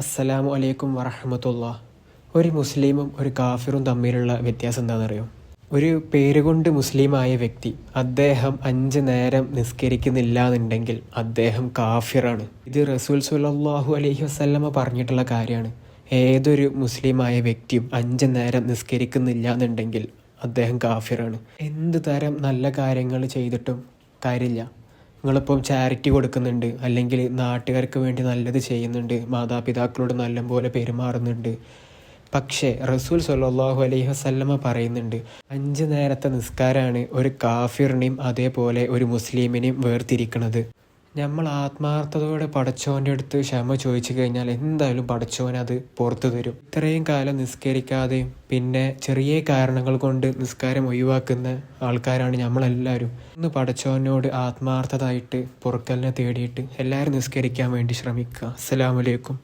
അസ്സലാമു അലൈക്കും വറഹ്മത്തുള്ളാഹ്. ഒരു മുസ്ലിമും ഒരു കാഫിറും തമ്മിലുള്ള വ്യത്യാസം എന്താണെന്നറിയോ? ഒരു പേരുകൊണ്ട് മുസ്ലിമായ വ്യക്തി അദ്ദേഹം 5 നേരം നിസ്കരിക്കുന്നില്ല എന്നുണ്ടെങ്കിൽ അദ്ദേഹം കാഫിറാണ്. ഇത് റസൂൽ സ്വല്ലല്ലാഹു അലൈഹി വസല്ലമ പറഞ്ഞിട്ടുള്ള കാര്യമാണ്. ഏതൊരു മുസ്ലിമായ വ്യക്തിയും 5 നേരം നിസ്കരിക്കുന്നില്ല എന്നുണ്ടെങ്കിൽ അദ്ദേഹം കാഫിറാണ്. എന്ത് തരം നല്ല കാര്യങ്ങൾ ചെയ്തിട്ടും കാര്യമില്ല. നിങ്ങളിപ്പം ചാരിറ്റി കൊടുക്കുന്നുണ്ട്, അല്ലെങ്കിൽ നാട്ടുകാർക്ക് വേണ്ടി നല്ലത് ചെയ്യുന്നുണ്ട്, മാതാപിതാക്കളോട് നല്ലപോലെ പെരുമാറുന്നുണ്ട്. പക്ഷേ റസൂൽ സ്വല്ലല്ലാഹു അലൈഹി വസല്ലമ പറയുന്നുണ്ട്, 5 നേരത്തെ നിസ്കാരമാണ് ഒരു കാഫിറിനെയും അതേപോലെ ഒരു മുസ്ലിമിനെയും വേർതിരിക്കുന്നത്. നമ്മൾ ആത്മാർത്ഥതയോടെ പടച്ചോൻ്റെ അടുത്ത് ക്ഷമ ചോദിച്ചു കഴിഞ്ഞാൽ എന്തായാലും പടച്ചോൻ അത് പുറത്തു തരും. ഇത്രയും കാലം നിസ്കരിക്കാതെയും പിന്നെ ചെറിയ കാരണങ്ങൾ കൊണ്ട് നിസ്കാരം ഒഴിവാക്കുന്ന ആൾക്കാരാണ് നമ്മളെല്ലാവരും. ഒന്ന് പടച്ചോനോട് ആത്മാർത്ഥതായിട്ട് പൊറുക്കലിനെ തേടിയിട്ട് എല്ലാവരും നിസ്കരിക്കാൻ വേണ്ടി ശ്രമിക്കുക. അസ്സലാമു അലൈക്കും.